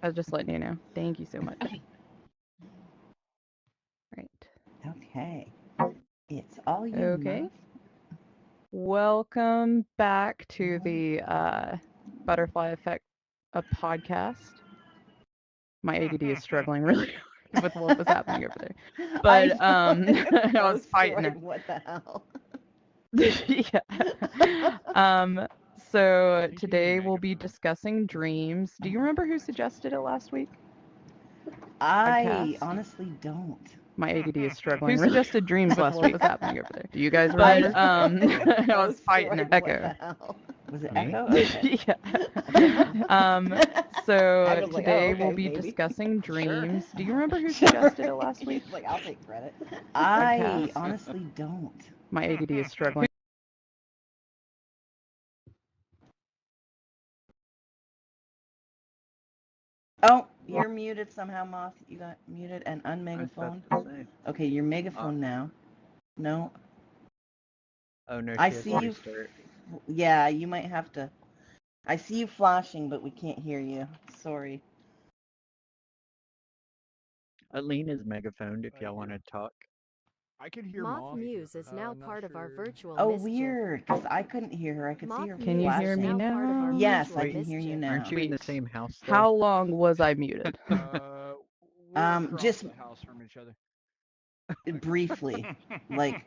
I was just letting you know. Thank you so much. Okay. Right. Okay. It's all you, Okay. Muff. Welcome back to the Butterfly Effect podcast. My ADD is struggling really hard with what was happening over there. I But know. I I'm was so fighting sorry. it. What the hell? Yeah. So today we'll be discussing dreams. Do you remember who suggested it last week? I Podcast. honestly don't. My ADD is struggling. Who suggested dreams last week? What was happening over there? Do you guys I remember? am I so was fighting sorry. it. What Echo. the hell? Was it Me? Echo? Okay. Yeah. I So was like, oh, today we'll okay, be maybe. discussing Sure. dreams. Do you remember who Sure. suggested it last week? He's like, I'll take credit. I Podcast. honestly don't. My ADD is struggling. Oh, you're muted somehow, Moth. You got muted and I was about unmegaphone. to say. Okay, you're megaphone now. No, Oh no, I she has see to you. restart. Yeah, you might have to. I see you flashing, but we can't hear you. Sorry. Aline is megaphoned if y'all want to talk. I can hear Moth Moth. Muse is now Not part of our sure. virtual Oh, mischief. weird, because I couldn't hear her. I could see Moth her Can you hear me Muse is flashing. now part of our now? Yes, virtual I can hear you mischief. now. Aren't you in the Wait. same house though? How long was I muted? We're across Just the house from each other. briefly, like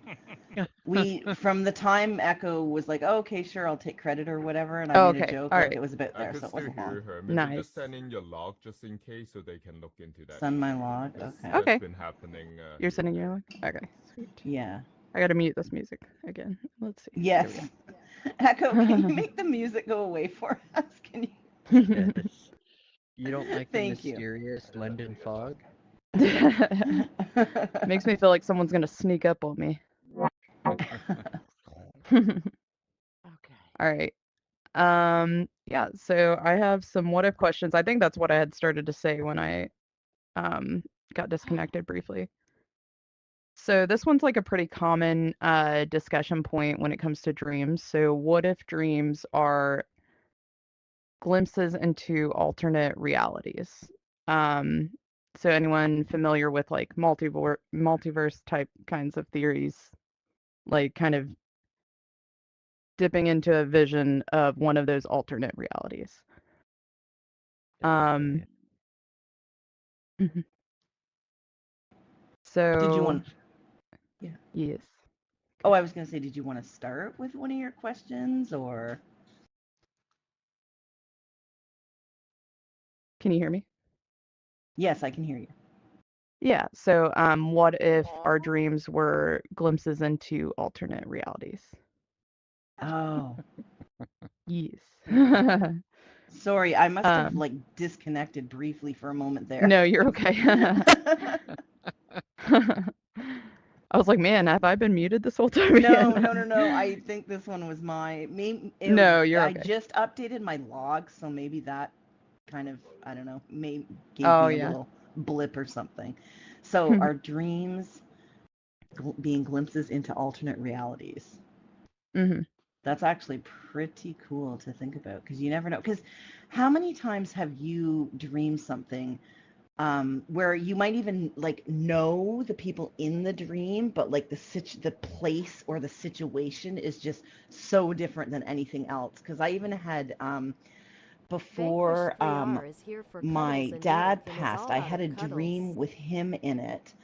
we from the time Echo was like, oh, okay, sure, I'll take credit or whatever, and I made a Okay. joke, All like right. it was a bit I there, could so it still wasn't hear long. her. Maybe Nice. just send in your log just in case so they can look into that. Send my log. That's, Okay. Okay. That's been happening. You're here sending and your there. log? Okay. Sweet. Yeah. I gotta mute this music again. Let's see. Yes. Echo, can you make the music go away for us? Can you? Yes. You don't like the Thank you. mysterious London fog? Makes me feel like someone's gonna sneak up on me. Okay. All right. Yeah, so I have some what if questions. I think that's what I had started to say when I got disconnected briefly. So this one's like a pretty common discussion point when it comes to dreams. So what if dreams are glimpses into alternate realities? So anyone familiar with like multiverse type kinds of theories, like kind of dipping into a vision of one of those alternate realities. Definitely. Mhm. Did you So want? Yeah. yes. Oh, I was gonna say, did you want to start with one of your questions, or? Can you hear me? Yes, I can hear you. Yeah. So what if our dreams were glimpses into alternate realities? Oh, Yes. sorry, I must have Um, like disconnected briefly for a moment there. no, you're okay. I was like, man, have I been muted this whole time? No, again? no. I think this one was my. Maybe No, you're I okay. just updated my log, so maybe that kind of, I don't know, gave Oh me a yeah. little blip or something. So our dreams being glimpses into alternate realities. hmm That's actually pretty cool to think about, because you never know. Because how many times have you dreamed something where you might even like know the people in the dream, but like the place or the situation is just so different than anything else? Because I even had before Vanquish 3R is here for my cuddles and dad milk and is passed, all I out had a of cuddles. dream with him in it.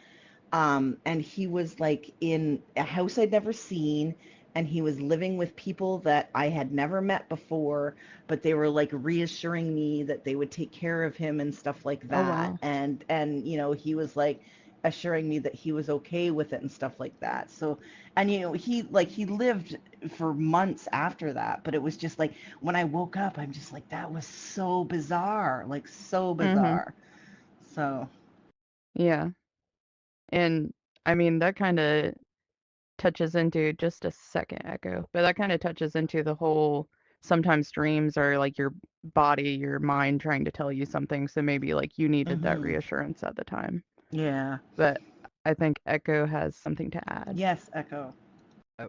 And he was like in a house I'd never seen, and he was living with people that I had never met before, but they were like reassuring me that they would take care of him and stuff like Oh that. wow. And you know, he was like assuring me that he was okay with it and stuff like that. So, and you know, he lived for months after that, but it was just like when I woke up, I'm just like, that was so bizarre, like so hmm bizarre. So, Yeah. And I mean that kind of touches into just a second echo, but that kind of touches into the whole sometimes dreams are like your body, your mind trying to tell you something. So maybe like you needed that mhm. reassurance at the time. Yeah. But I think Echo has something to add. Yes, Echo. Oh,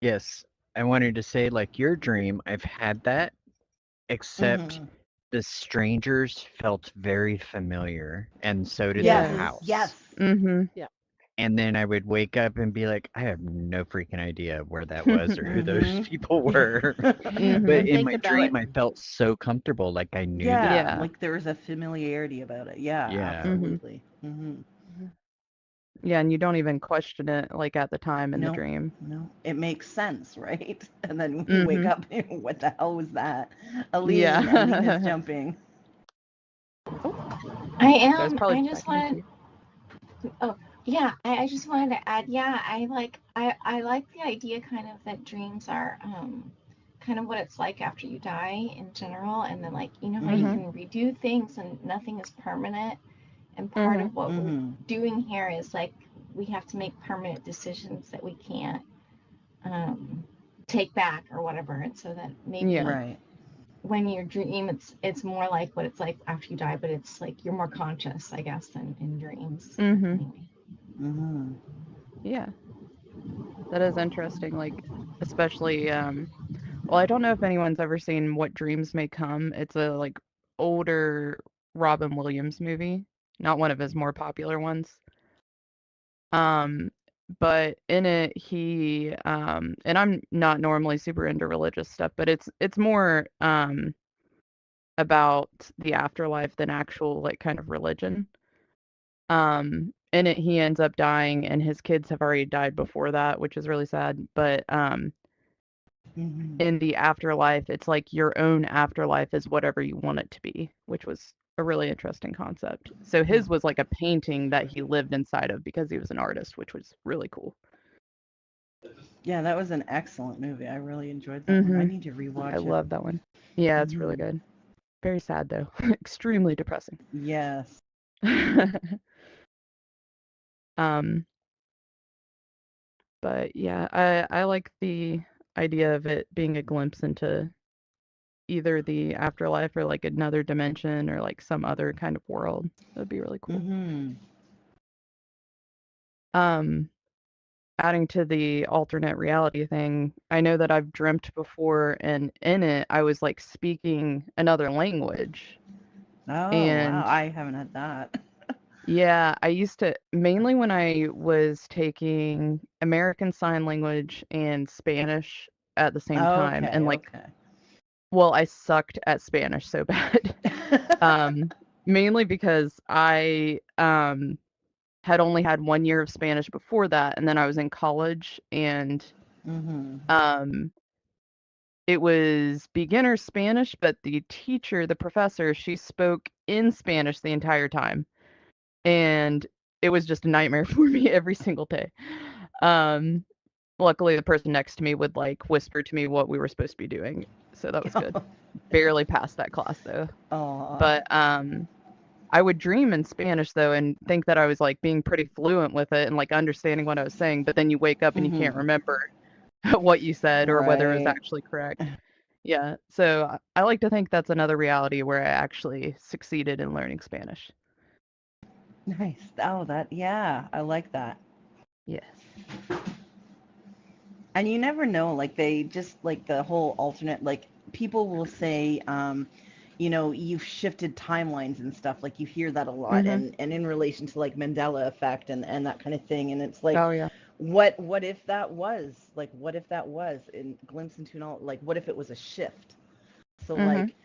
yes. I wanted to say, like your dream, I've had that, except Mm-hmm. the strangers felt very familiar, and so did Yes, the house. yes. Mm-hmm. And then I would wake up and be like, I have no freaking idea where that was or who those people were. Mhm. But And in think my about dream, it. I felt so comfortable, like I knew them. Yeah, Yeah. like there was a familiarity about it. Yeah, Yeah. absolutely. Mm-hmm. Yeah, and you don't even question it like at the time in the Nope. dream. No, it makes sense, right? And then when you wake Mhm. up, what the hell was that? Aline, Yeah. Aline is jumping. That was I probably just back in wanted. Oh, yeah. I just wanted to add. Yeah, I like the idea kind of that dreams are kind of what it's like after you die in general, and then like you know how you Mhm. can redo things and nothing is permanent. And part Mhm. of what we're Mm-hmm. doing here is like we have to make permanent decisions that we can't take back or whatever. And so that maybe Yeah. Right. when you dream, it's more like what it's like after you die, but it's like you're more conscious, I guess, than in dreams. Mhm. Anyway. Mm-hmm. Yeah. That is interesting. Like, especially well, I don't know if anyone's ever seen What Dreams May Come. It's a like older Robin Williams movie, not one of his more popular ones. Um, but in it he and I'm not normally super into religious stuff, but it's more about the afterlife than actual like kind of religion. In it he ends up dying and his kids have already died before that, which is really sad, but Mm-hmm. in the afterlife, it's like your own afterlife is whatever you want it to be, which was a really interesting concept. So his was like a painting that he lived inside of because he was an artist, which was really cool. Yeah, that was an excellent movie. I really enjoyed that one. I Mhm. need to rewatch I it. love that one. Yeah, it's really Mhm. good. Very sad though. Extremely depressing. Yes. um, but yeah, I like the idea of it being a glimpse into either the afterlife or like another dimension or like some other kind of world. That'd be really cool. Mm-hmm. Um, adding to the alternate reality thing, I know that I've dreamt before, and in it, I was like speaking another language. Oh, wow. And I haven't had that. yeah, I used to mainly when I was taking American Sign Language and Spanish at the same time. And Okay, like, okay. well, I sucked at Spanish so bad. Mainly because I had only had 1 year of Spanish before that, and then I was in college, and Mm-hmm. it was beginner Spanish, but the teacher, the professor, she spoke in Spanish the entire time, and it was just a nightmare for me every single day. Um, luckily, the person next to me would like whisper to me what we were supposed to be doing, so that was good. Barely passed that class though, Aw. but I would dream in Spanish though and think that I was like being pretty fluent with it and like understanding what I was saying, but then you wake up and you can't Mhm. remember what you said or whether it was Right. actually correct. Yeah, so I like to think that's another reality where I actually succeeded in learning Spanish. Nice. Oh, yeah, I like that. Yes. And you never know, like they just like the whole alternate, like people will say, you know, you've shifted timelines and stuff. Like you hear that a lot, Mhm. and in relation to like Mandela effect and that kind of thing. And it's like, Oh yeah. what if that was like, what if that was in glimpse into an all like, what if it was a shift? So Mhm. like,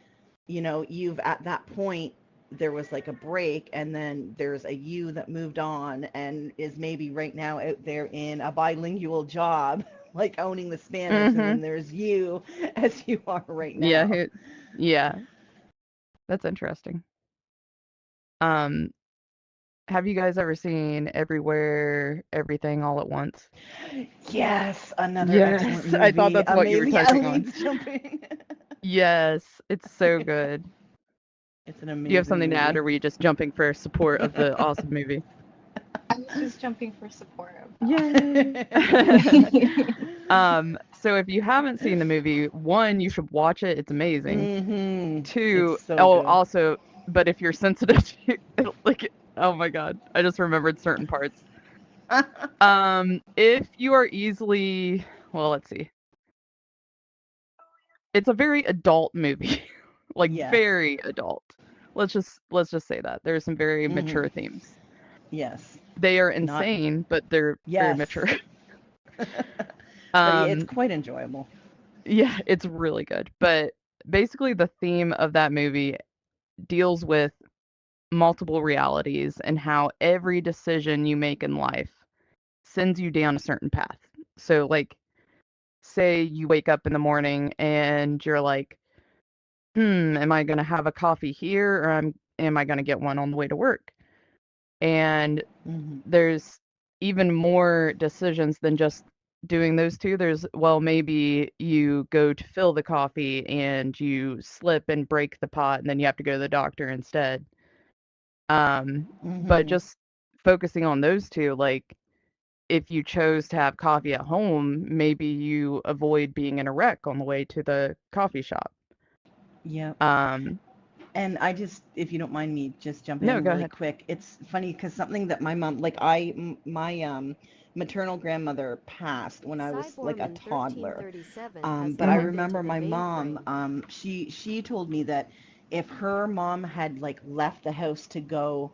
you know, you've at that point there was like a break, and then there's a you that moved on and is maybe right now out there in a bilingual job like owning the Spanish, and then Mhm. there's you as you are right Yeah, now. yeah. That's interesting. Um, have you guys ever seen Everywhere, Everything All at Once? Yes, another Yes, excellent I thought movie. that's what you were Amazing. touching on. Ali's jumping. Yes, it's so good. It's an Do you have amazing something to add, movie. or were you just jumping for support of the awesome movie? I was just jumping for support of Yay! that. So if you haven't seen the movie, one, you should watch it. It's amazing. Mm-hmm. Two, It's so oh, good. also, but if you're sensitive to like, oh my God, I just remembered certain parts. If you are easily, well, let's see. It's a very adult movie. like Yes. very adult. Let's just say that there's some very mature themes. Yes. They are Not. insane, but they're very Yes. mature. But it's quite enjoyable. Yeah, it's really good. But basically, the theme of that movie deals with multiple realities and how every decision you make in life sends you down a certain path. So, like, say you wake up in the morning and you're like, am I going to have a coffee here or am I going to get one on the way to work? And there's even more decisions than just doing those two. There's, well, maybe you go to fill the coffee and you slip and break the pot and then you have to go to the doctor instead. But just focusing on those two, like if you chose to have coffee at home, maybe you avoid being in a wreck on the way to the coffee shop. Yep. And I just, if you don't mind me just jumping No, in go really ahead. quick, it's funny because something that my mom, my maternal grandmother passed when I was like a toddler. But I remember my mom, she told me that if her mom had like left the house to go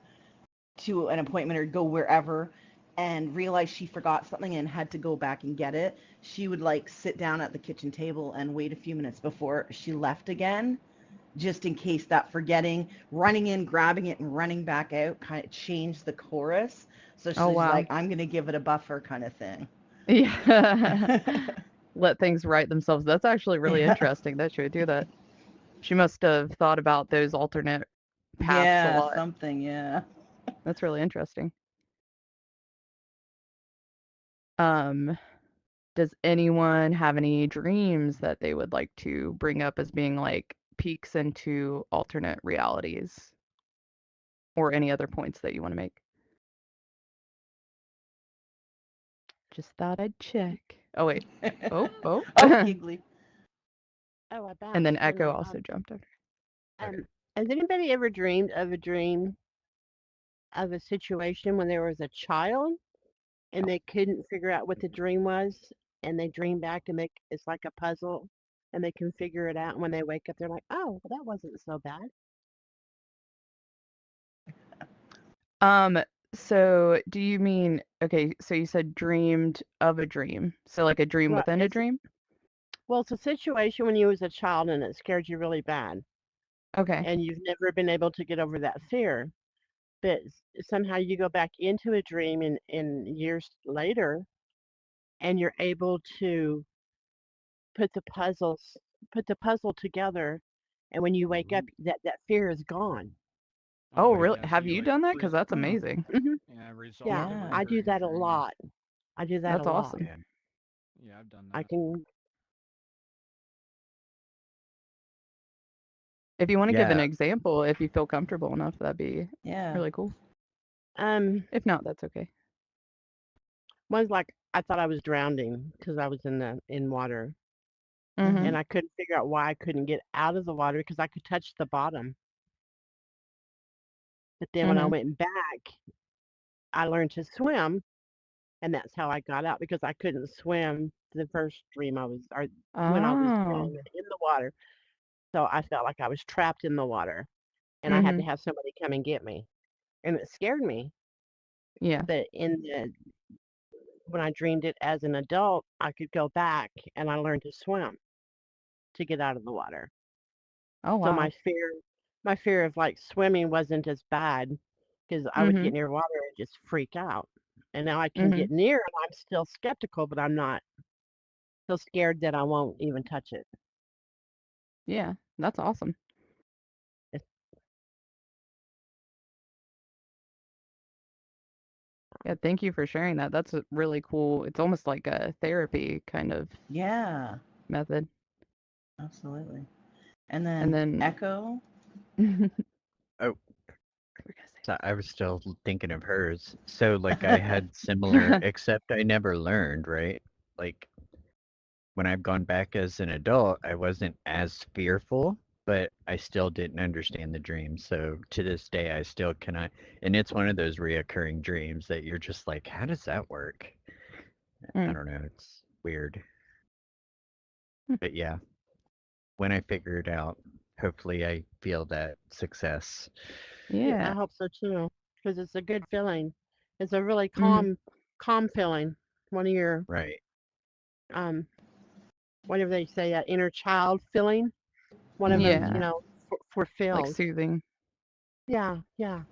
to an appointment or go wherever and realized she forgot something and had to go back and get it, she would like sit down at the kitchen table and wait a few minutes before she left again, just in case that forgetting, running in, grabbing it, and running back out kind of changed the chorus. So she's Oh, wow. like, I'm going to give it a buffer kind of thing. Yeah. Let things right themselves. That's actually really interesting that she would do that. She must have thought about those alternate paths a lot. Something, yeah. That's really interesting. Does anyone have any dreams that they would like to bring up as being like peeks into alternate realities or any other points that you want to make? Just thought I'd check. Oh, wait. Oh. Oh, giggly. Oh, I bet. And then I don't Echo know. also jumped over. Has anybody ever dreamed of a dream of a situation when there was a child and they couldn't figure out what the dream was, and they dream back and it's like a puzzle, and they can figure it out. And when they wake up, they're like, "Oh, well, that wasn't so bad." So do you mean, okay, so you said dreamed of a dream. So like a dream Well, within a dream? it's a situation when you was a child and it scared you really bad, Okay. and you've never been able to get over that fear. But somehow you go back into a dream in years later, and you're able to put the puzzles put the puzzle together, and when you wake up, that fear is gone. Oh, Okay, really? yeah, so Have you you like done that? Because that's Mhm. amazing. Mhm. yeah, resolve Yeah, the Yeah. I do recurring that a dream. lot. I do that a That's lot. awesome. Yeah. Yeah, I've done I that. can If you want to give an Yeah. example, if you feel comfortable enough, that'd be Yeah. really cool. um If not, that's okay. one's like I thought I was drowning because I was in water, Mm-hmm. and I couldn't figure out why I couldn't get out of the water because I could touch the bottom. But then when I Mm-hmm. went back, I learned to swim, and that's how I got out because I couldn't swim the first dream I was or when I was Oh. in the water. So I felt like I was trapped in the water, and I had Mm-hmm. to have somebody come and get me, and it scared me. Yeah. But when I dreamed it as an adult, I could go back and I learned to swim to get out of the water. Oh, So wow. my fear of like swimming wasn't as bad because I would Mm-hmm. get near water and just freak out. And now I can Mm-hmm. get near and I'm still skeptical, but I'm not so scared that I won't even touch it. Yeah. That's awesome. It's, Yeah, thank you for sharing that. That's really cool. It's almost like a therapy kind of Yeah. method. Absolutely. And And then then Echo. Oh, we're gonna so I was still thinking of hers. So like I had similar, say. except I never learned, right? Like when I've gone back as an adult, I wasn't as fearful, but I still didn't understand the dream. So to this day, I still cannot. And it's one of those reoccurring dreams that you're just like, how does that work? I Mm. don't know. It's weird. Hmm. But yeah, when I figure it out, hopefully I feel that success. Yeah, I Yeah. hope so too, because it's a good feeling. It's a really Mhm. calm feeling. One of your, Right. um, whatever they say, that inner child feeling. One of them, Mm-hmm. you Yeah. know, Like fulfilled. soothing. Yeah, yeah.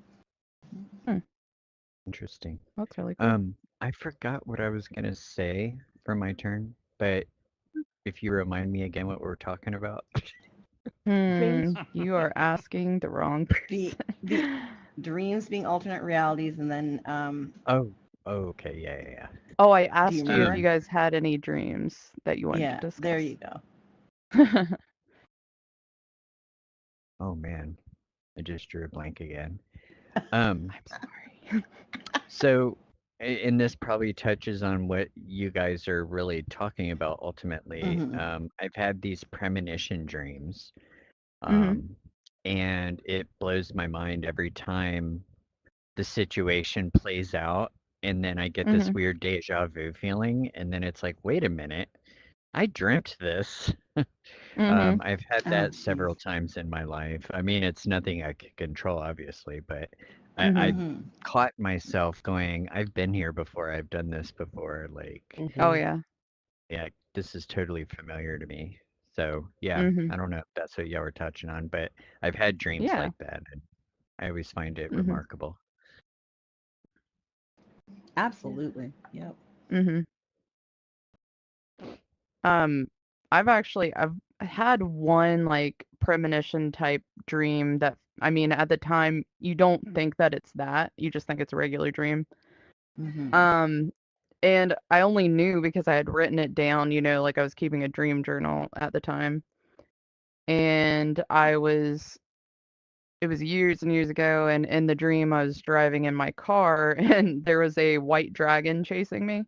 Hmm. Interesting. That's really cool. I forgot what I was gonna say for my turn, but if you remind me again what we're talking about. Dreams. You are asking the wrong The person. the dreams being alternate realities, and then Oh, oh, okay, yeah. Oh, I do you asked you if you remember? guys had any dreams that you wanted to Yeah, there discuss. you go. Oh man, I just drew a blank again. I'm Um, sorry. so, and this probably touches on what you guys are really talking about ultimately. Hmm. I've had these premonition dreams, Mhm. um, and it blows my mind every time the situation plays out, and then I get this Mhm. weird deja vu feeling, and then it's like, wait a minute, I dreamt this. Mhm. I've had Oh, that jeez. several times in my life. I mean, it's nothing I can control, obviously, but I Mhm. Hmm. caught myself going, I've been here before, I've done this before. Like, Oh Hmm. yeah. yeah, this is totally familiar to me. So, yeah, Mhm. I don't know if that's what y'all were touching on, but I've had dreams Yeah. like that, and I always find it Mhm. remarkable. Yeah. Absolutely. Yep. Mhm. Um, I've had one like premonition type dream that I mean at the time you don't think that it's that. You just think it's a regular dream. Hmm. Um, and I only knew because I had written it down, like I was keeping a dream journal at the time. And it was years and years ago, and in the dream I was driving in my car and there was a white dragon chasing me.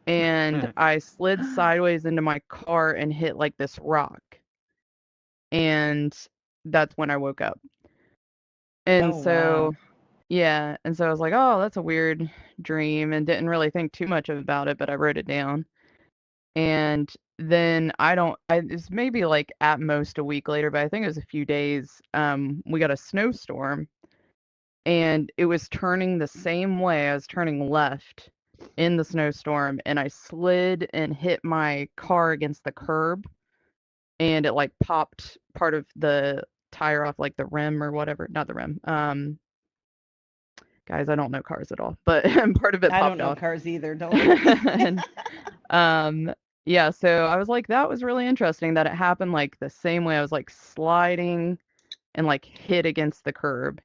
And I slid sideways into my car and hit like this rock. And that's when I woke up. And Oh, wow. so, yeah, and so I was like, "Oh, that's a weird dream," and didn't really think too much about it, but I wrote it down. And then it's maybe like at most a week later, but I think it was a few days. We got a snowstorm and it was turning the same way. I was turning left in the snowstorm and I slid and hit my car against the curb and it like popped part of the tire off, like the rim or whatever, not the rim. Guys, I don't know cars at all, but part of it I don't popped know off. cars either. Don't worry. And yeah, so I was like, that was really interesting that it happened like the same way. I was like sliding and like hit against the curb,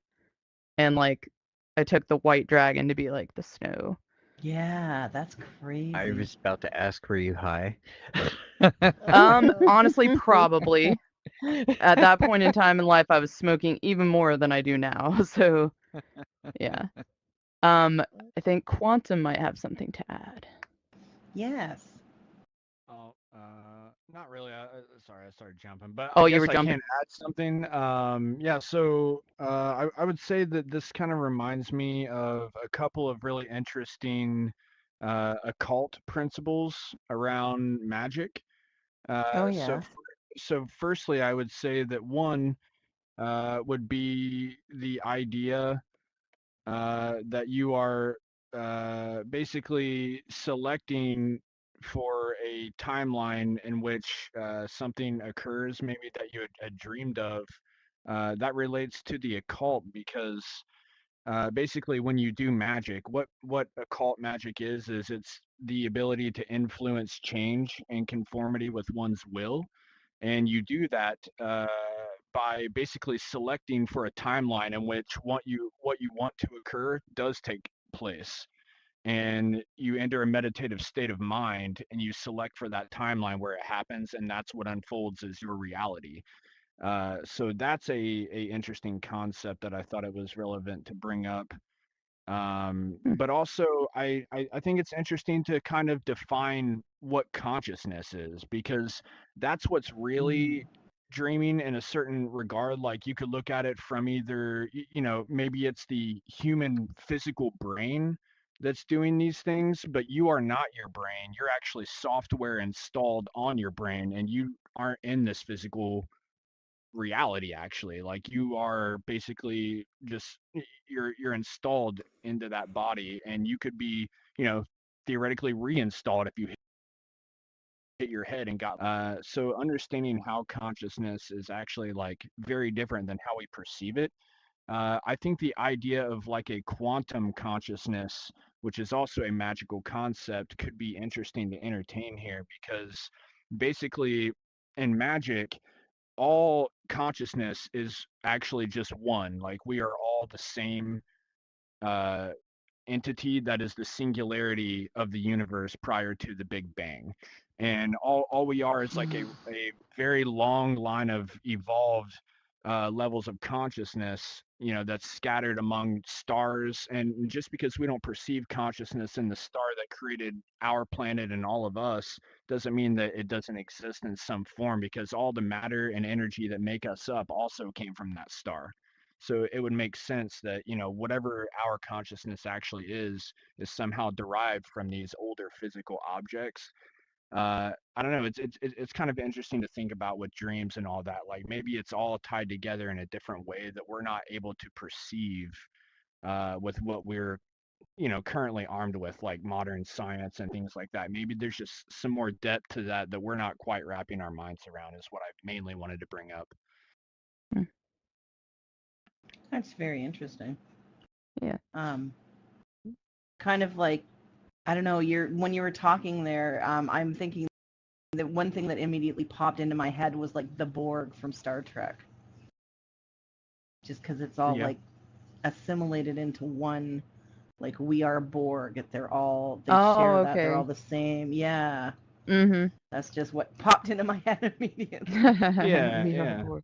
and like I took the white dragon to be like the snow. Yeah, that's I crazy. was about to ask, were you high? Oh no. Honestly, probably at that point in time in life, I was smoking even more than I do now. So yeah. I think Quantum might have something to add. Yes. Oh, not really. Sorry, I started jumping, but I Oh, you guess were I can jumping. add something. Yeah. So, I would say that this kind of reminds me of a couple of really interesting, occult principles around magic. Oh So, yeah. firstly, I would say that one, would be the idea that you are basically selecting for a timeline in which something occurs, maybe that you had dreamed of. That relates to the occult because basically, when you do magic, what occult magic is it's the ability to influence change and conformity with one's will, and you do that by basically selecting for a timeline in which what you want to occur does take place, and you enter a meditative state of mind and you select for that timeline where it happens, and that's what unfolds as your reality. So that's a interesting concept that I thought it was relevant to bring up. Hmm. But also, I think it's interesting to kind of define what consciousness is, because that's what's Mm. really dreaming in a certain regard. Like, you could look at it from either, maybe it's the human physical brain that's doing these things, but you are not your brain. You're actually software installed on your brain, and you aren't in this physical reality actually. Like you are basically just you're installed into that body, and you could be, you know, theoretically reinstalled if you hit your head and got so understanding how consciousness is actually like very different than how we perceive it. I think the idea of like a quantum consciousness, which is also a magical concept, could be interesting to entertain here because basically in magic, all consciousness is actually just one. Like we are all the same uh, entity that is the singularity of the universe prior to the Big Bang. And all we are is like a very long line of evolved levels of consciousness, you know, that's scattered among stars. And just because we don't perceive consciousness in the star that created our planet and all of us doesn't mean that it doesn't exist in some form, because all the matter and energy that make us up also came from that star. So it would make sense that, you know, whatever our consciousness actually is somehow derived from these older physical objects. I don't know. It's kind of interesting to think about with dreams and all that. Like maybe it's all tied together in a different way that we're not able to perceive with what we're, you know, currently armed with, like modern science and things like that. Maybe there's just some more depth to that that we're not quite wrapping our minds around. Is what I mainly wanted to bring up. That's very interesting. Yeah. Kind of like, I don't know, when you were talking there, I'm thinking that one thing that immediately popped into my head was like the Borg from Star Trek. Just because it's all Yeah. like assimilated into one, like we are Borg. They share that. They're okay. all the same. Yeah. Mm-hmm. That's just what popped into my head immediately. Yeah, We are yeah. bored.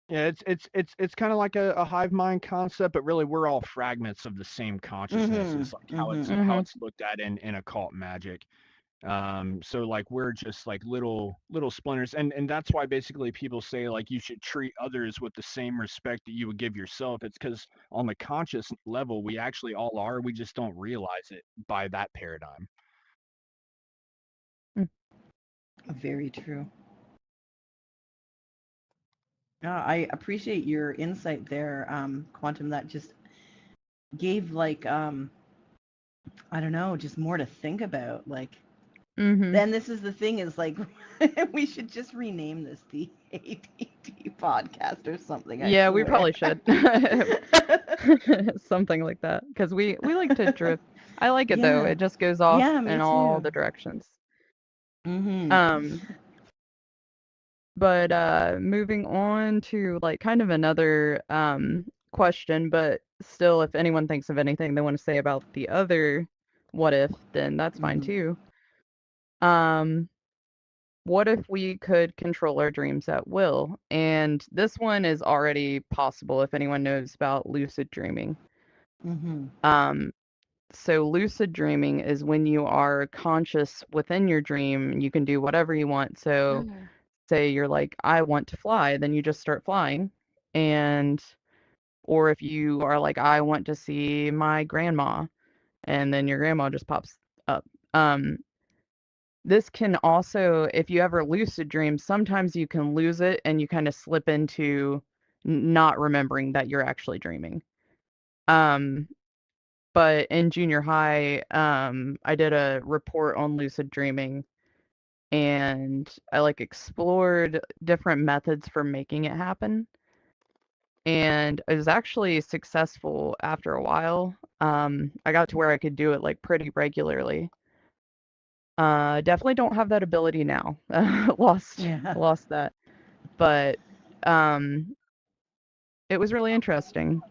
Yeah, it's kind of like a hive mind concept, but really we're all fragments of the same consciousness. Is like how it's Mhm. looked at in occult magic. So like we're just like little splinters, and that's why basically people say like you should treat others with the same respect that you would give yourself. It's because on the conscious level we actually all are. We just don't realize it by that paradigm. Very true. I appreciate your insight there, Quantum. That just gave like I don't know, just more to think about. Like, then this is the thing is like we should just rename this the ADD podcast or something. Yeah, I we swear. probably should. Something like that, because we like to drift. I like it though. Yeah. It just goes off Yeah, me in all too. the directions. Mm-hmm. But moving on to like kind of another question, but still, if anyone thinks of anything they want to say about the other what if, then that's fine Mhm. too. What if we could control our dreams at will? And this one is already possible if anyone knows about lucid dreaming. Mm-hmm. So lucid dreaming is when you are conscious within your dream, you can do whatever you want. So say you're like, I want to fly, then you just start flying. And or if you are like, I want to see my grandma, and then your grandma just pops up. This can also, if you ever lucid dream, sometimes you can lose it and you kind of slip into not remembering that you're actually dreaming. But in junior high, I did a report on lucid dreaming, and I like explored different methods for making it happen. And I was actually successful after a while. I got to where I could do it like pretty regularly. Definitely don't have that ability now. Lost Yeah. lost that. But it was really interesting.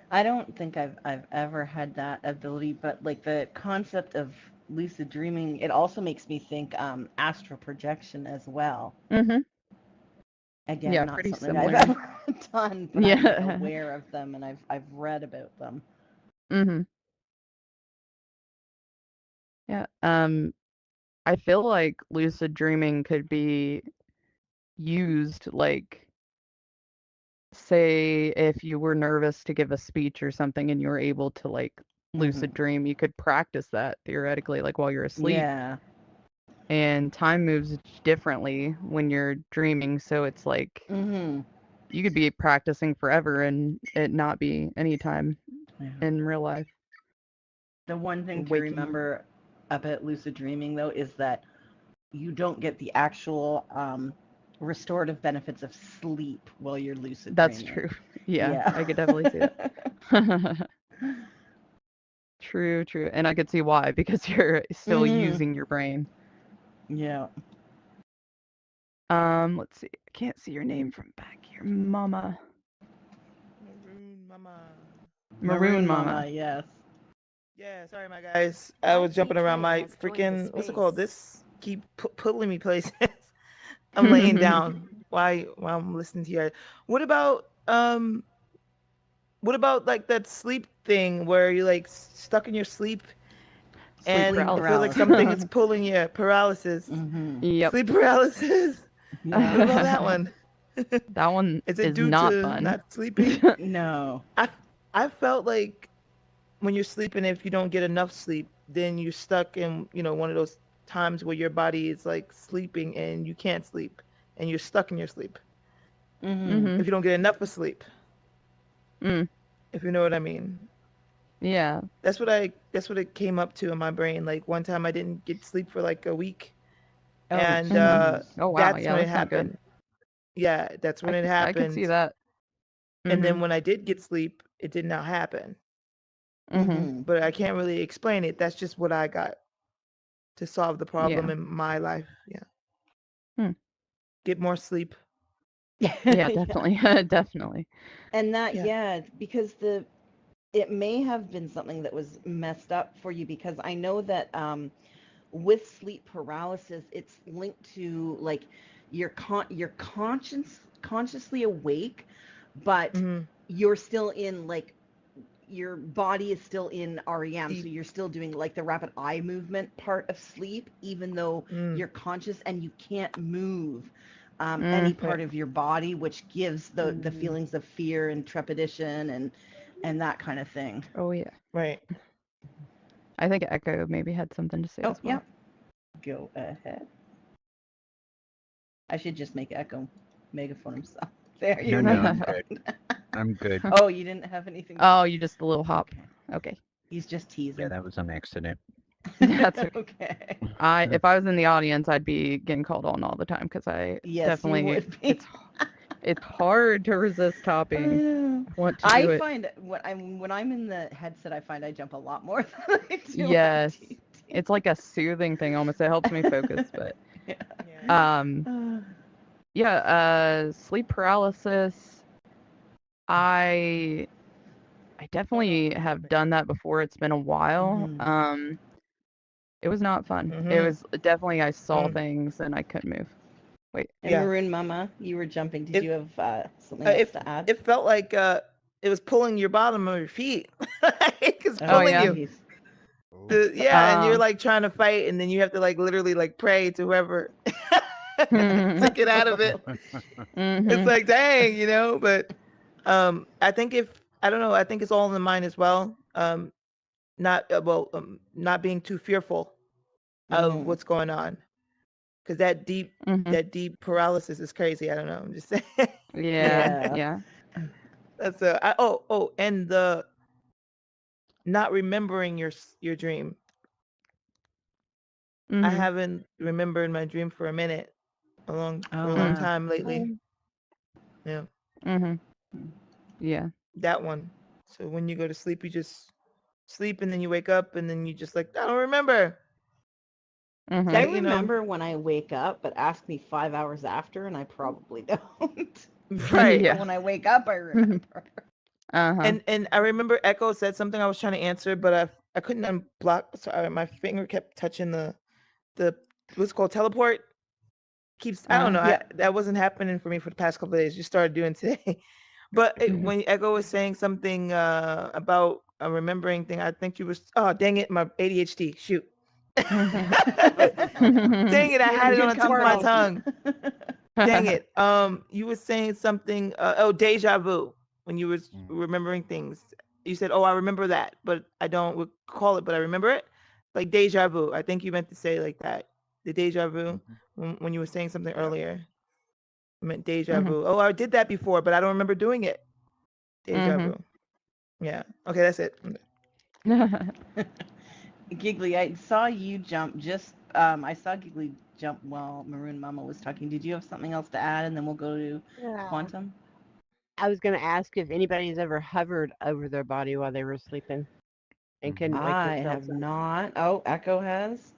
I don't think I've ever had that ability, but like the concept of lucid dreaming, it also makes me think astral projection as well. Mhm. Again, Yeah, not pretty something I've similar. ever done, but I'm Yeah. aware of them and I've read about them. Mhm. Yeah. I feel like lucid dreaming could be used like say if you were nervous to give a speech or something and you were able to like lucid dream, you could practice that theoretically like while you're asleep. Yeah. and time moves differently when you're dreaming. So it's like Mm-hmm. you could be practicing forever and it not be any time Yeah. in real life. The one thing to Waking up. remember about lucid dreaming, though, is that you don't get the actual restorative benefits of sleep while you're lucid That's dreaming. true. Yeah, I could definitely see that. True, true. And I could see why, because you're still Mhm. using your brain. Yeah. Let's see. I can't see your name from back here. Mama. Maroon Mama. Maroon Mama. Yes. Yeah, sorry, my guys. I was jumping around my freaking what's it called? This keep pulling me places. I'm laying down while I'm listening to you. What about like that sleep thing where you're like stuck in your sleep Sleep and you paralysis. feel like something is pulling you, paralysis, Mm-hmm. Yep. sleep paralysis. What Yeah. about that one? That one Is it is due not to fun. not sleeping? No. I felt like when you're sleeping, if you don't get enough sleep, then you're stuck in, one of those times where your body is like sleeping and you can't sleep and you're stuck in your sleep. Mm-hmm. If you don't get enough of sleep, Mm, if you know what I mean. yeah. That's what it came up to in my brain. Like one time I didn't get sleep for like a week Oh, and Mhm. Oh wow, that's yeah, when it that's not good. happened. Yeah, that's when it I could see happened. that. And then Mhm. when I did get sleep, it did not happen. Mhm. Mm-hmm. But I can't really explain it. That's just what I got to solve the problem Yeah. in my life. Yeah. Hmm. Get more sleep. Yeah, definitely. Definitely. And that, Yeah. yeah, because it may have been something that was messed up for you, because I know that with sleep paralysis, it's linked to like you're consciously awake, but Mm-hmm. you're still in like your body is still in REM, so Deep. you're still doing like the rapid eye movement part of sleep, even though Mm. you're conscious and you can't move Mm, any part right. of your body, which gives the feelings of fear and trepidation and that kind of thing. Oh yeah. Right. I think Echo maybe had something to say Oh as well. yeah, go ahead. I should just make Echo megaphone himself. There you No, go. I'm good. I'm good. Oh, you didn't have anything. Oh, you just a little hop. Okay. He's just Yeah, teasing. that was an accident. That's okay. Okay. If I was in the audience, I'd be getting called on all the time because I Yes, definitely you would be. it's hard to resist hopping. know. I want to do it. Find when I'm in the headset, I find I jump a lot more than I do. on Yes. TV. It's like a soothing thing almost. It helps me focus, but Yeah. yeah, sleep paralysis. I definitely have done that before. It's been a while. Mhm. It was not fun. It Mm-hmm. was definitely I saw Mm. things and I couldn't move. Wait. And Yeah. Maroon Mama, you were jumping. Did It- you have something else to add? It felt like it was pulling your bottom of your feet. It's Oh, pulling yeah? you. geez. Yeah, and you're Oh. like trying to fight, and then you have to like literally like pray to whoever to get out of it. Mhm. It's like dang, but I think I don't know, I think it's all in the mind as well. Not being too fearful of Mhm. what's going on, because that Mhm. deep paralysis is crazy. I don't know. I'm just saying. Yeah. Yeah. Yeah. That's and the not remembering your dream. I Mhm. haven't remembered my dream for a minute, for a Oh, long Mm. wow. time lately. Yeah, Mhm. Yeah. that one. So when you go to sleep, you just sleep, and then you wake up, and then you just like, I don't remember. Mhm. I You know, remember when I wake up, but ask me 5 hours after, and I probably don't. right? Yeah. But when I wake up, I remember. Uh-huh. And I remember Echo said something I was trying to answer, but I couldn't unblock. Sorry, my finger kept touching the what's it called, teleport. I don't know. Yeah. That wasn't happening for me for the past couple of days. Just started doing today. But Mhm. when Echo was saying something about a remembering thing, I think you was, oh dang it, my ADHD. Shoot. Dang it, I had it on the tip of my tongue. Dang it. You were saying something. Deja vu. When you was remembering things, you said, "Oh, I remember that, but I don't recall it, but I remember it." Like deja vu. I think you meant to say like that. The deja vu. Mm-hmm. When you were saying something Yeah. earlier. I meant deja Mhm. vu. Oh, I did that before, but I don't remember doing it. Deja Mhm. vu. Yeah. Okay, that's it. Giggly, I saw you jump I saw Giggly jump while Maroon Mama was talking. Did you have something else to add? And then we'll go to Yeah. Quantum. I was going to ask if anybody's ever hovered over their body while they were sleeping and couldn't wake I themselves have up. not. Oh, Echo has.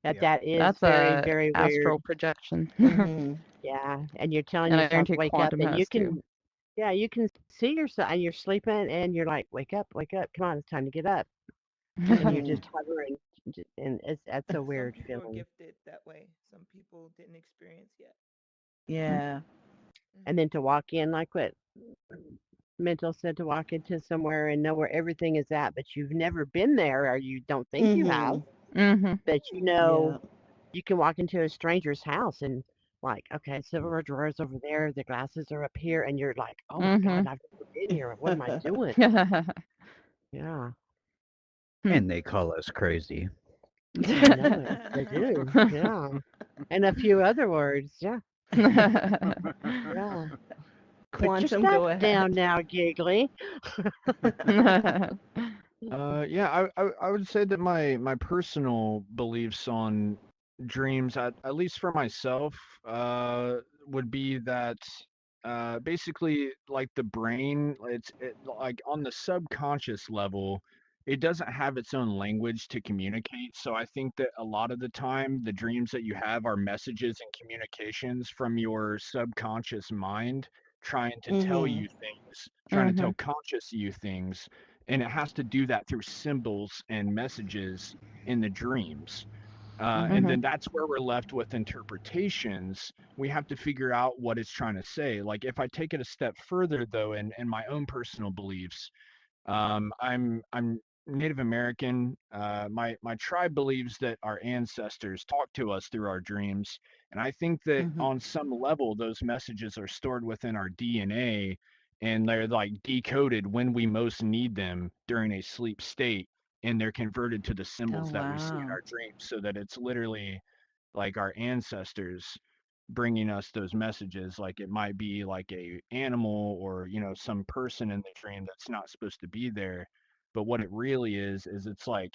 Yep. That is That's very, a very weird. astral projection. Mm-hmm. Yeah, and you're telling And I yourself to guarantee wake up, Quantum and you has too. can, yeah, you can see yourself, and you're sleeping, and you're like, wake up, come on, it's time to get up, and you're Mm-hmm. just hovering, and that's a Some weird people are feeling. gifted that way. Some people didn't experience yet. Yeah. And then to walk in, like what Mental said, to walk into somewhere and know where everything is at, but you've never been there, or you don't think you have, Mm-hmm. Mhm. but you know Yeah. you can walk into a stranger's house and like, okay, silverware drawers over there, the glasses are up here, and you're like, oh my God, Mhm. I've never been here. What am I doing? Yeah, And they call us crazy. I know it. They do. Yeah, and a few other words. Yeah, yeah. Put your Quantum, stuff go down ahead. now, Giggly. Yeah, I would say that my personal beliefs on dreams, at least for myself, would be that basically like the brain, like on the subconscious level, it doesn't have its own language to communicate. So I think that a lot of the time, the dreams that you have are messages and communications from your subconscious mind trying to tell Mm-hmm. you things, trying to tell Mhm. conscious you things, and it has to do that through symbols and messages in the dreams. And Mm-hmm. Mhm. then that's where we're left with interpretations. We have to figure out what it's trying to say. Like if I take it a step further, though, in my own personal beliefs, I'm Native American. My tribe believes that our ancestors talk to us through our dreams, and I think that Mm-hmm. on some level those messages are stored within our DNA, and they're like decoded when we most need them during a sleep state, and they're converted to the Oh, symbols that we see in wow. our dreams, so that it's literally like our ancestors bringing us those messages. Like it might be like a animal or some person in the dream that's not supposed to be there, but what it really is it's like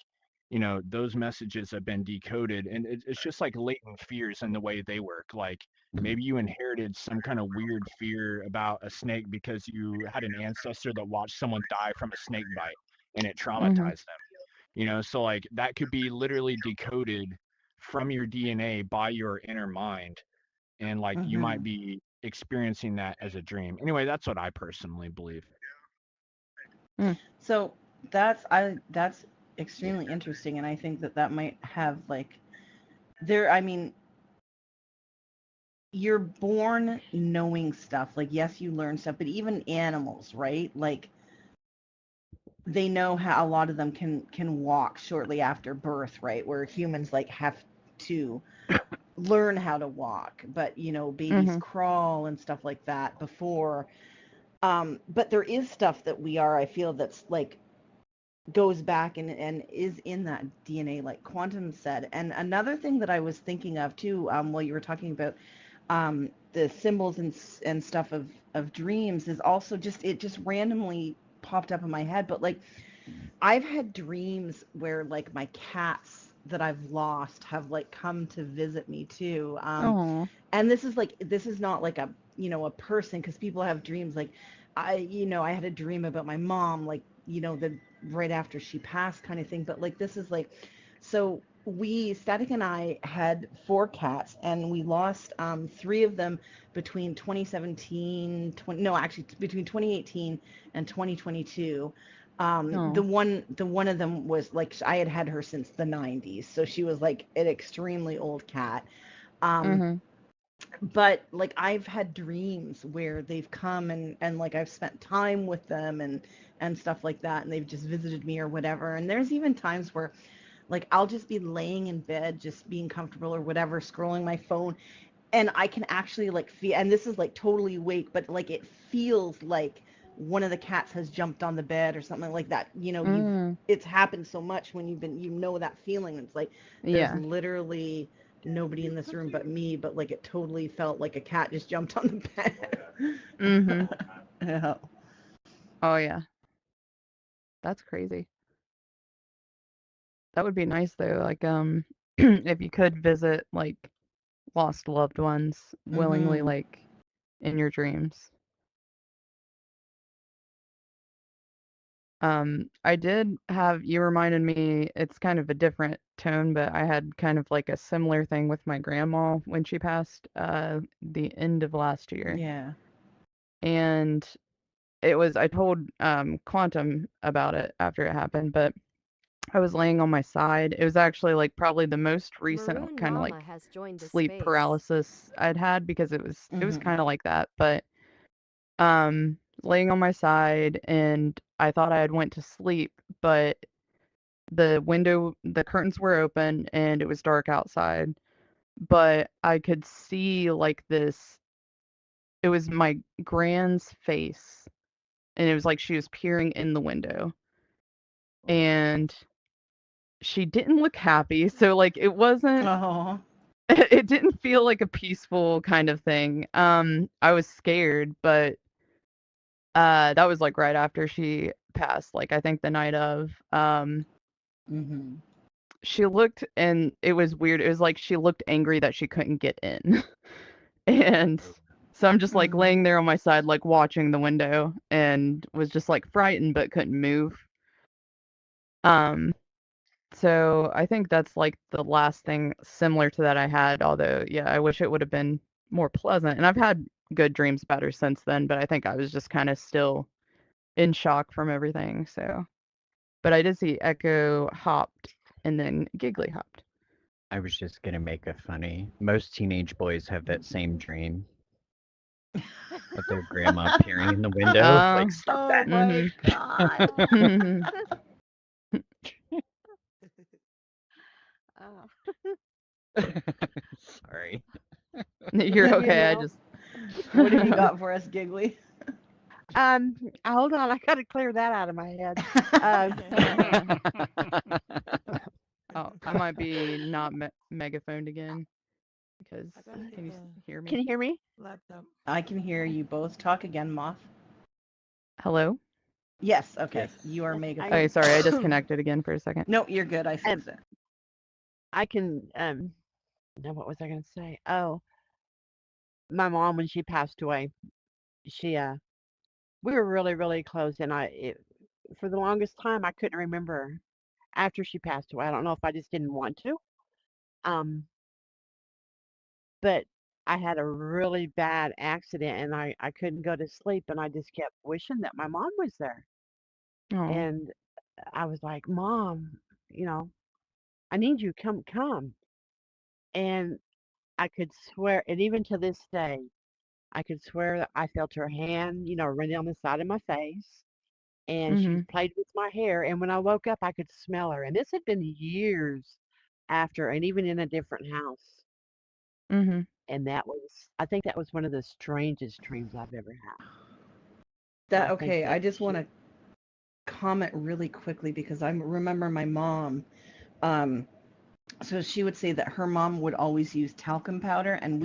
those messages have been decoded, and it's just like latent fears in the way they work. Like maybe you inherited some kind of weird fear about a snake because you had an ancestor that watched someone die from a snake bite and it Mhm. traumatized them. So like that could be literally decoded from your DNA by your inner mind, and like you Mm-hmm. might be experiencing that as a dream. Anyway, that's what I personally believe. Mm. So that's extremely interesting, and I think that that might have like there. I mean, you're born knowing stuff. Like yes, you learn stuff, but even animals, right? Like they know how a lot of them can walk shortly after birth, right? Where humans like have to learn how to walk, but babies Mhm. crawl and stuff like that before. But there is stuff that we are, I feel, that's like goes back and is in that DNA, like Quantum said. And another thing that I was thinking of too, while you were talking about the symbols and stuff of dreams, is also it just randomly popped up in my head. But like I've had dreams where like my cats that I've lost have like come to visit me too. Aw. And this is not like a person, because people have dreams like I had a dream about my mom, like the right after she passed kind of thing, but like this is like, so Static and I had 4 cats, and we lost 3 of them between 2017 no, actually between 2018 and 2022. Aw. The one of them was like, I had her since the 90s, so she was like an extremely old cat. um Mhm. but like I've had dreams where they've come and like I've spent time with them and stuff like that, and they've just visited me or whatever. And there's even times where like I'll just be laying in bed just being comfortable or whatever, scrolling my phone, and I can actually like feel, and this is like totally awake, but like it feels like one of the cats has jumped on the bed or something like that. Mm. It's happened so much when you've been, that feeling. It's like there's Yeah. literally nobody in this room but me, but like it totally felt like a cat just jumped on the bed. Mhm. Yeah. Oh yeah. That's crazy. That would be nice though, like if you could visit like lost loved ones willingly Mhm. like in your dreams. I did have you reminded me it's kind of a different tone, but I had kind of like a similar thing with my grandma when she passed the end of last year. Yeah. And it was I told Quantum about it after it happened, but I was laying on my side. It was actually like probably the most recent Maroon kind of Mama like has joined the sleep space. paralysis I'd had because it was Mhm. kind of like that, but laying on my side and I thought I had went to sleep, but the curtains were open and it was dark outside, but I could see like this it was my grand's face and it was like she was peering in the window and she didn't look happy, so like it wasn't Oh. it didn't feel like a peaceful kind of thing. I was scared, but that was like right after she passed, like I think the night of. Mhm. She looked and it was weird. It was like she looked angry that she couldn't get in. And so I'm just like Mhm. laying there on my side, like watching the window and was just like frightened but couldn't move. Um, so I think that's like the last thing similar to that I had, although yeah, I wish it would have been more pleasant. And I've had good dreams about her since then, but I think I was just kind of still in shock from everything. So, but I did see Echo hopped and then Giggly hopped. I was just gonna make a funny. Most teenage boys have that same dream of their grandma peering in the window. Oh, Like, stop Oh that! my god. mhm. Oh. Sorry. You're You okay. I know. just What have you got for us, Giggly? Hold on, I gotta clear that out of my head. oh, I might be not megaphoned again because I gotta can get you the hear Can me? you hear me? laptop. I can hear you both. Talk again, Moth. Hello? Yes, okay. Yes. You are Okay, megaphone. sorry, I disconnected again for a second. No, you're good. I Um, fixed it. I can. No, what was I gonna say? Oh, my mom when she passed away, she we were really really close, and for the longest time I couldn't remember after she passed away. I don't know if I just didn't want to. Um, but I had a really bad accident, and I couldn't go to sleep, and I just kept wishing that my mom was there, Oh. and I was like, Mom, you know, I need you, come. And I could swear, and even to this day, I could swear that I felt her hand, run down the side of my face, and she Mhm. played with my hair. And when I woke up, I could smell her. And this had been years after, and even in a different house. Mhm. And I think that was one of the strangest dreams I've ever had. That I think okay. that I just want to comment really quickly because I remember my mom. Um, so she would say that her mom would always use talcum powder, and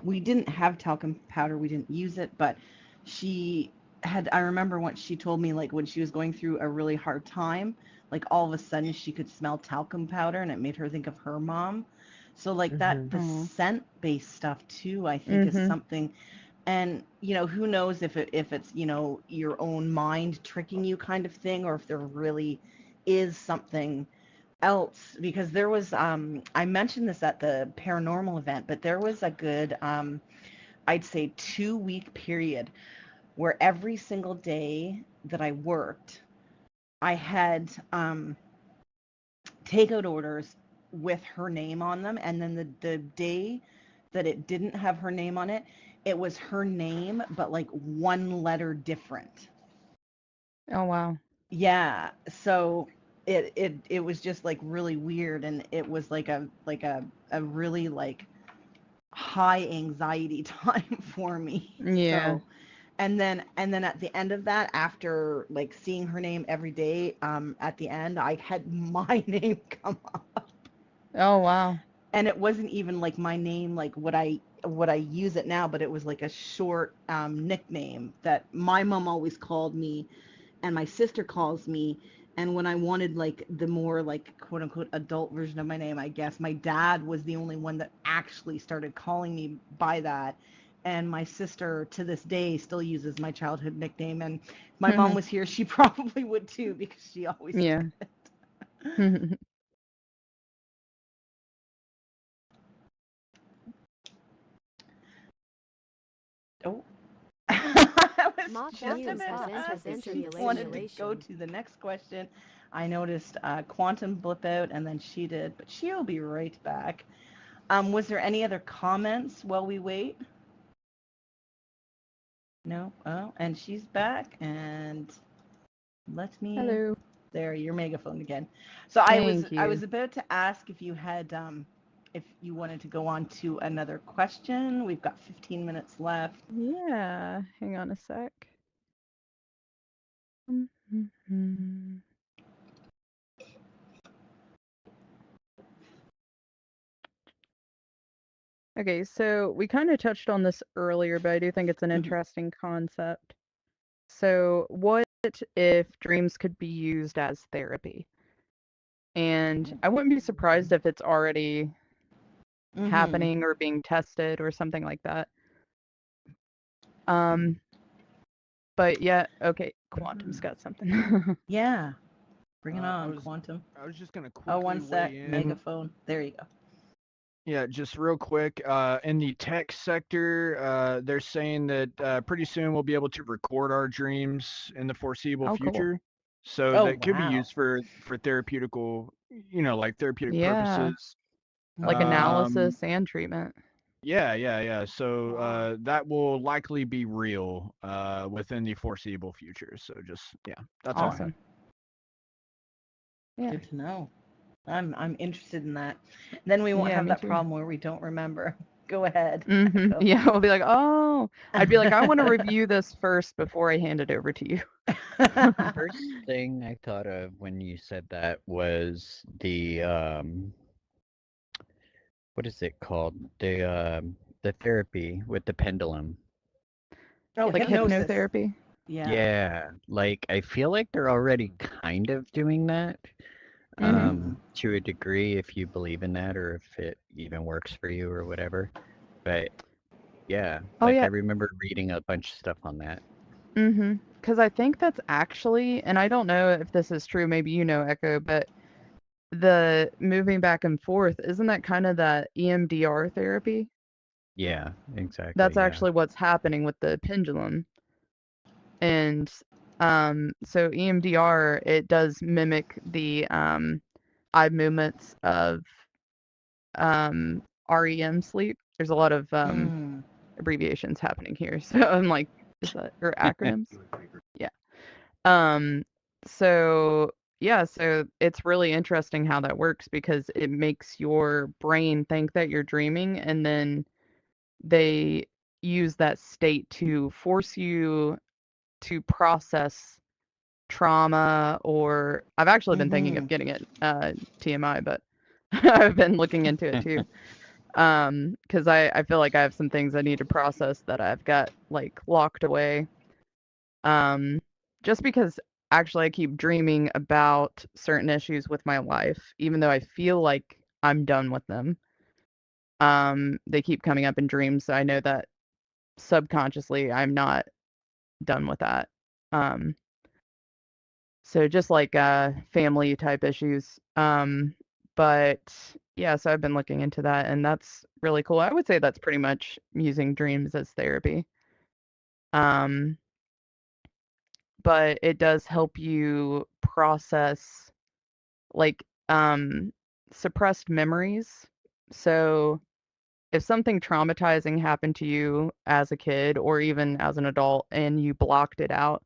we didn't have talcum powder. We didn't use it, but she had. I remember once she told me like when she was going through a really hard time, like all of a sudden she could smell talcum powder, and it made her think of her mom. So like that, hmm the Oh. scent based stuff too, I think is Mhm. something. And who knows if it's your own mind tricking you kind of thing, or if there really is something else. Because there was I mentioned this at the paranormal event, but there was a good I'd say 2 week period where every single day that I worked I had takeout orders with her name on them, and then the day that it didn't have her name on it, it was her name but like one letter different. Oh wow. Yeah, so it was just like really weird, and it was like a really like high anxiety time for me. Yeah. So and then at the end of that, after like seeing her name every day, at the end I had my name come up. Oh wow. and it wasn't even like my name, like what I use it now, but it was like a short nickname that my mom always called me, and my sister calls me. And when I wanted like the more like quote unquote adult version of my name, I guess my dad was the only one that actually started calling me by that. And my sister to this day still uses my childhood nickname. And if my mom was here, she probably would too, because she always Yeah. did it. Oh. I was Mock just Muse about to has ask if entered she the wanted to go simulation. to the next question. I noticed Quantum blip out, and then she did, but she'll be right back. Was there any other comments while we wait? No? Oh, and she's back, and let me... Hello. There, your megaphone again. So Thank I you. was about to ask if you had, if you wanted to go on to another question. We've got 15 minutes left. Yeah. Hang on a sec. Okay, so we kind of touched on this earlier, but I do think it's an interesting concept. So, what if dreams could be used as therapy? And I wouldn't be surprised if it's already happening or being tested or something like that. But yeah, okay, Quantum's got something. Yeah. Bring it on, I was Quantum. I was just gonna Oh, quickly one sec. weigh in. Megaphone. There you go. Yeah, just real quick. In the tech sector, they're saying that pretty soon we'll be able to record our dreams in the foreseeable Oh, cool. future. So Oh, that could be wow. used for therapeutical, like therapeutic Yeah. purposes. Like analysis and treatment. Yeah. So that will likely be real within the foreseeable future. So just that's all I have. Awesome. Yeah. Good to know. I'm interested in that. Then we won't Yeah, have me that too. problem where we don't remember. Go ahead. Mhm. Yeah, we'll be like, oh, I'd be like, I want to review this first before I hand it over to you. First thing I thought of when you said that was the what is it called? The therapy with the pendulum. Oh, Like hypnosis. hypnotherapy. Yeah. Yeah, like I feel like they're already kind of doing that. To a degree, if you believe in that or if it even works for you or whatever. But yeah, Oh, like yeah. I remember reading a bunch of stuff on that. Because I think that's actually, and I don't know if this is true, maybe you know, Echo, but the moving back and forth, isn't that kind of that EMDR therapy? Yeah, exactly. That's yeah. actually what's happening with the pendulum. And so EMDR, it does mimic the eye movements of REM sleep. There's a lot of abbreviations happening here. So I'm like, is that, or acronyms? Yeah. So yeah, so it's really interesting how that works because it makes your brain think that you're dreaming, and then they use that state to force you to process trauma. Or I've actually been thinking of getting it, TMI, but I've been looking into it too. Because I feel like I have some things I need to process that I've got like locked away. Just because actually I keep dreaming about certain issues with my life, even though I feel like I'm done with them. They keep coming up in dreams, so I know that subconsciously I'm not done with that. So just like family type issues. But yeah, so I've been looking into that, and that's really cool. I would say that's pretty much using dreams as therapy. But it does help you process like suppressed memories. So if something traumatizing happened to you as a kid or even as an adult and you blocked it out,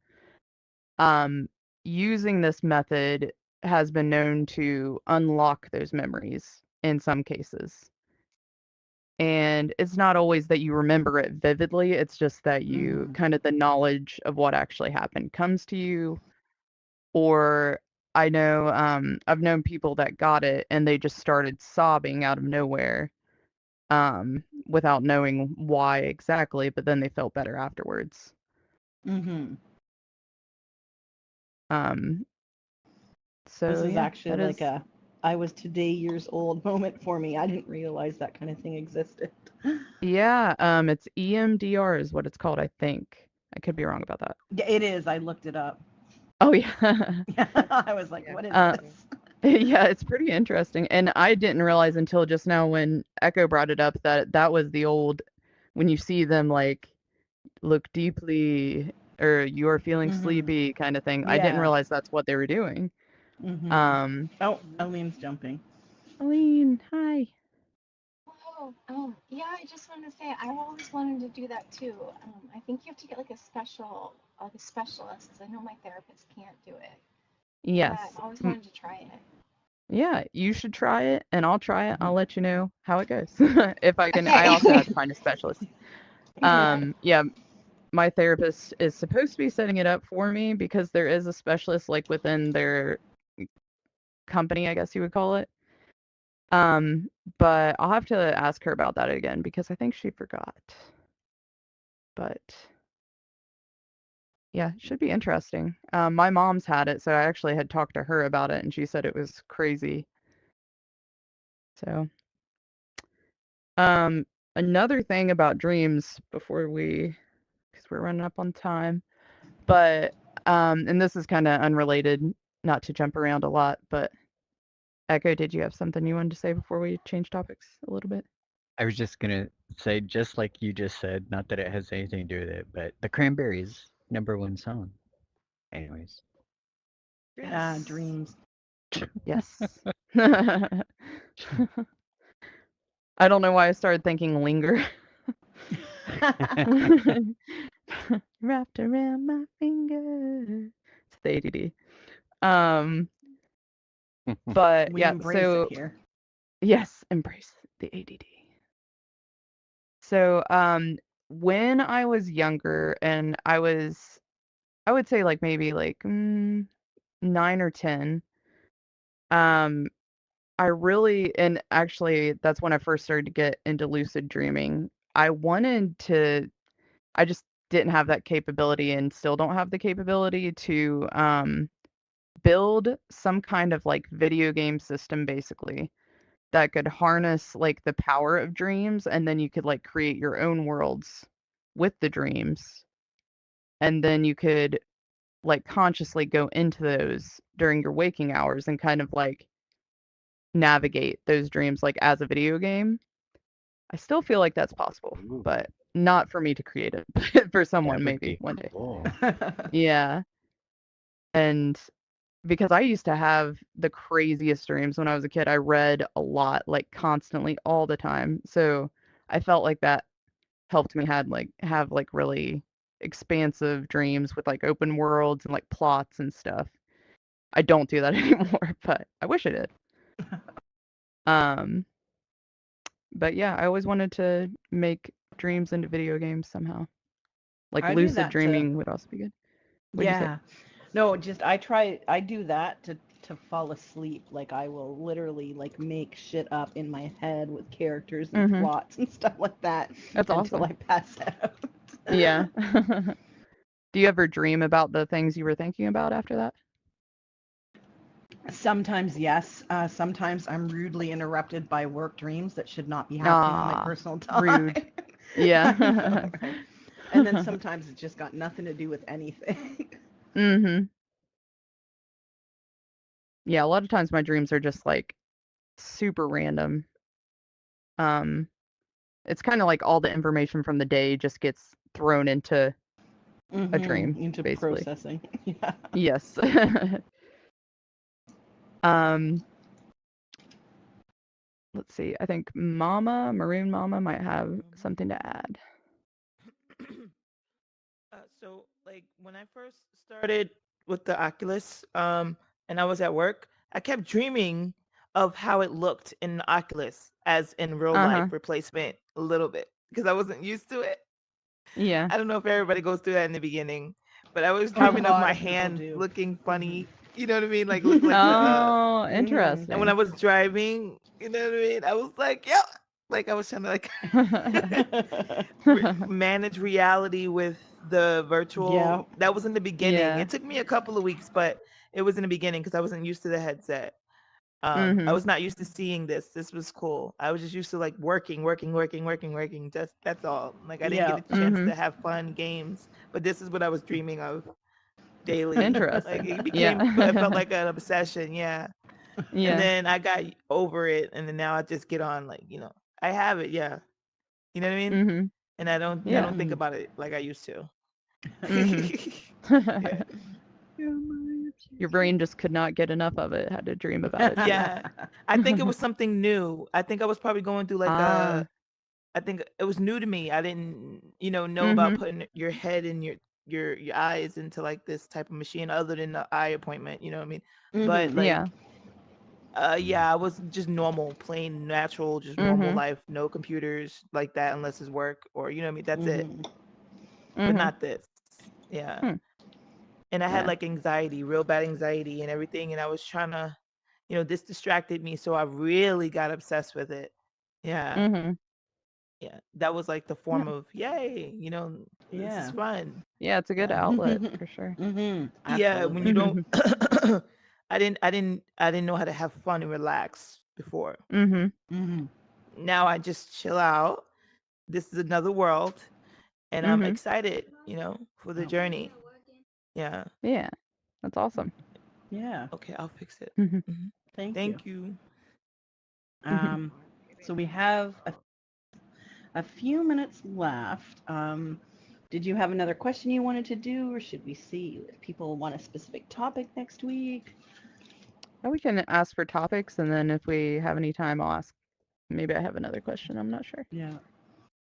using this method has been known to unlock those memories in some cases. And it's not always that you remember it vividly, it's just that you kind of the knowledge of what actually happened comes to you. Or I know I've known people that got it and they just started sobbing out of nowhere without knowing why exactly, but then they felt better afterwards. Mm-hmm. So This is yeah, actually that like is a I was today years old moment for me. I didn't realize that kind of thing existed. yeah, it's EMDR is what it's called, I think. I could be wrong about that. Yeah, it is. I looked it up. Oh yeah. I was like, Yeah. what is this? this? Yeah, it's pretty interesting. And I didn't realize until just now when Echo brought it up that that was the old when you see them like look deeply or you're feeling Mhm. sleepy kind of thing. I didn't Yeah. realize that's what they were doing. Mm-hmm. Oh, Eileen's jumping. Aline, hi. Yeah, I just wanted to say I always wanted to do that too. I think you have to get like a specialist, because I know my therapist can't do it. Yes. I always wanted to try it. Yeah, you should try it and I'll try it. I'll let you know how it goes. If I can, Okay. I also have to find a specialist. Yeah, my therapist is supposed to be setting it up for me because there is a specialist like within their company, I guess you would call it. But I'll have to ask her about that again because I think she forgot. But yeah, it should be interesting. My mom's had it, so I actually had talked to her about it and she said it was crazy. So, another thing about dreams before because we're running up on time, but and this is kind of unrelated, not to jump around a lot, but Echo, did you have something you wanted to say before we change topics a little bit? I was just gonna say, just like you just said, not that it has anything to do with it, but the Cranberries' #1 song. Anyways. Yeah, dreams. Yes. I don't know why I started thinking linger. Wrapped around my finger. It's the ADD. But We yeah, embrace so it here. yes, embrace the ADD. So, when I was younger and I would say like maybe like 9 or 10, um, I really, and actually that's when I first started to get into lucid dreaming. I just didn't have that capability and still don't have the capability to build some kind of like video game system basically that could harness like the power of dreams and then you could like create your own worlds with the dreams and then you could like consciously go into those during your waking hours and kind of like navigate those dreams like as a video game. I still feel like that's possible, Ooh, but not for me to create it, but for that someone would maybe be one day. cool. Yeah. And because I used to have the craziest dreams when I was a kid. I read a lot, like constantly all the time. So I felt like that helped me have like really expansive dreams with like open worlds and like plots and stuff. I don't do that anymore, but I wish I did. Um, but yeah, I always wanted to make dreams into video games somehow. Like I do lucid that to dreaming would also be good. What'd you say? Yeah. No, just I do that to fall asleep. Like I will literally like make shit up in my head with characters and Mhm. plots and stuff like that That's until awesome. I pass out. Yeah. Do you ever dream about the things you were thinking about after that? Sometimes yes. Sometimes I'm rudely interrupted by work dreams that should not be happening on my Ah, personal time. rude. I Yeah. know, right? And then sometimes it's just got nothing to do with anything. Mhm. Yeah, a lot of times my dreams are just like super random. Um, it's kind of like all the information from the day just gets thrown into a dream, Into basically. processing. Yeah. Yes. Um, let's see. I think Maroon Mama might have something to add. So like when I first started with the Oculus, and I was at work, I kept dreaming of how it looked in the Oculus as in real life Uh-huh. replacement a little bit because I wasn't used to it. Yeah. I don't know if everybody goes through that in the beginning, but I was A dreaming of lot my of people hand do. looking funny You know what I mean? Like look like Oh, and interesting. when I was driving, you know what I mean? I was like, yeah, like I was trying to like manage reality with the virtual. Yeah. That was in the beginning. Yeah. It took me a couple of weeks, but it was in the beginning because I wasn't used to the headset. I Mhm. was not used to seeing this. This was cool. I was just used to like working. Just that's all. Like I didn't Yeah. get a chance Mhm. to have fun games. But this is what I was dreaming of daily. Like Interesting. it became, it felt Yeah. like an obsession. Yeah. And Yeah. then I got over it, and then now I just get on like I have it. Yeah. You know what I mean? Mhm. And I don't Yeah. think about it like I used to. Mhm. Yeah. Your brain just could not get enough of it. Had to dream about it too. Yeah. I think it was something new. I think I was probably going through like Ah. I think it was new to me. I didn't, know about Mhm. putting your head and your eyes into like this type of machine other than the eye appointment, you know what I mean? But Mhm. Yeah. like yeah, I was just normal, plain natural, just normal Mhm. life, no computers like that unless it's work or you know what I mean? That's it. Mhm. But Mhm. not this. Yeah. Hmm. And I had Yeah. like anxiety, real bad anxiety and everything and I was trying to, this distracted me so I really got obsessed with it. Yeah. Mhm. Yeah, that was like the Yeah. form of yay, this is Yeah. fun. Yeah, it's a good Yeah. outlet for sure. Mhm. Yeah, when you Absolutely. don't Mhm. I didn't know how to have fun and relax before. Mhm. Mhm. Now I just chill out. This is another world and I'm Mhm. excited, for the Oh. journey. Yeah. Yeah. That's awesome. Yeah. Okay, I'll fix it. Mhm. Mhm. Thank you. Thank you. Mhm. So we have a few minutes left. Did you have another question you wanted to do, or should we see if people want a specific topic next week? Oh, we can ask for topics, and then if we have any time, I'll ask. Maybe I have another question. I'm not sure. Yeah.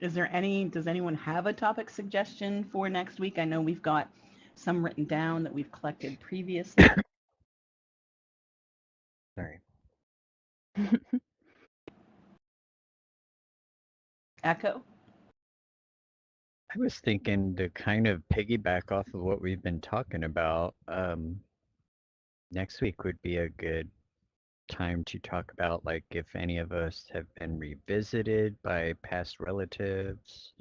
Does anyone have a topic suggestion for next week? I know we've got some written down that we've collected previously. Sorry. Echo? I was thinking to kind of piggyback off of what we've been talking about. Next week would be a good time to talk about like if any of us have been revisited by past relatives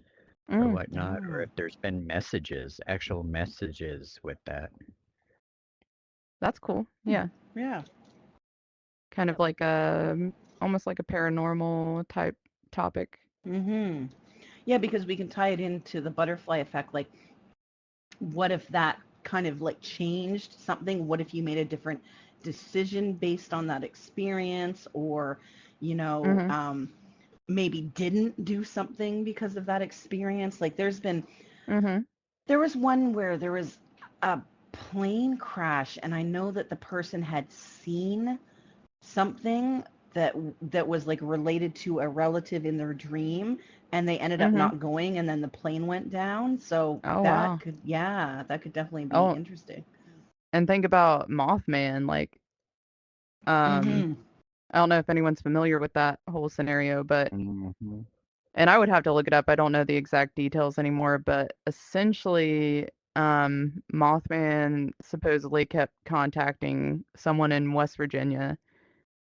or Mm, whatnot, or Oh. if there's been messages, actual messages with that. that's cool. Yeah. Yeah. Kind of like almost like a paranormal type topic. Mm-hmm. Yeah, because we can tie it into the butterfly effect. Like, what if that kind of like changed something? What if you made a different decision based on that experience, or, you know, Mhm. maybe didn't do something because of that experience? Like, Mhm. there was one where there was a plane crash, and I know that the person had seen something that was like related to a relative in their dream, and they ended up Mhm. not going, and then the plane went down. So Oh wow. that could definitely be Oh, interesting. and think about Mothman. Like, um, Mm-hmm. I don't know if anyone's familiar with that whole scenario, but Mm-hmm. and I would have to look it up. I don't know the exact details anymore, but essentially, Mothman supposedly kept contacting someone in West Virginia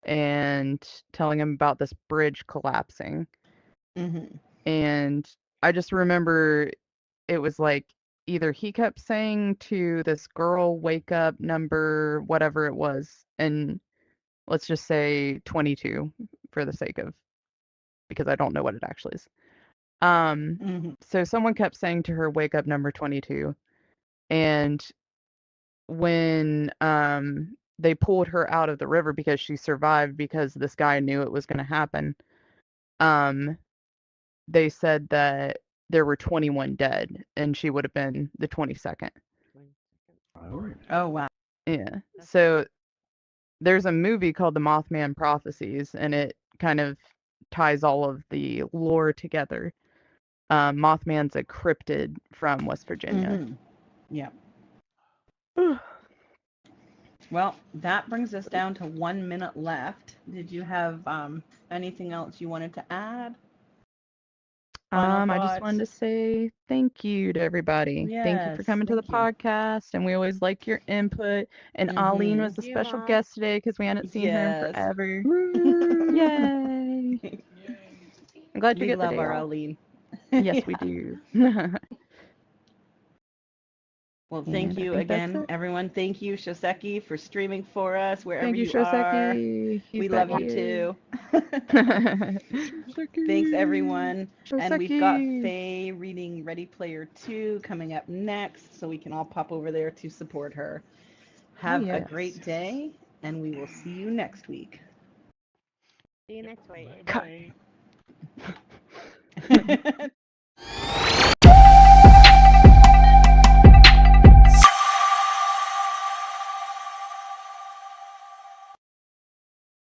and telling him about this bridge collapsing. Mm-hmm. And I just remember it was like either he kept saying to this girl, wake up number whatever it was, and let's just say 22 for the sake of because I don't know what it actually is. Mm-hmm. So someone kept saying to her, wake up number 22. And when they pulled her out of the river because she survived because this guy knew it was going to happen, um, they said that there were 21 dead and she would have been the 22nd. Oh. Oh wow. Yeah. So there's a movie called The Mothman Prophecies, and it kind of ties all of the lore together. Mothman's a cryptid from West Virginia. Mm-hmm. Yeah. Well, that brings us down to 1 minute left. Did you have anything else you wanted to add? Final I just wanted to thoughts? say thank you to everybody. Thank you for Yes, coming to the thank you. podcast, and we always like your input. And Aline was Mhm. the Thank you, special Mom. guest today because we hadn't seen her in Yes. forever. Woo! Yay! I'm glad you We get the love day our off. Aline. Yes, Yeah. we do. Well, And thank I you think that's again, it. everyone. Thank you, Shoseki, for streaming for us wherever Thank you, you are. Shoseki. He's We back love you here. too. Thanks, everyone. And we've got Shoseki. Faye reading Ready Player 2 coming up next, so we can all pop over there to support her. Have a yes. great day, and we will see you next week. See you next week. Cut. Bye.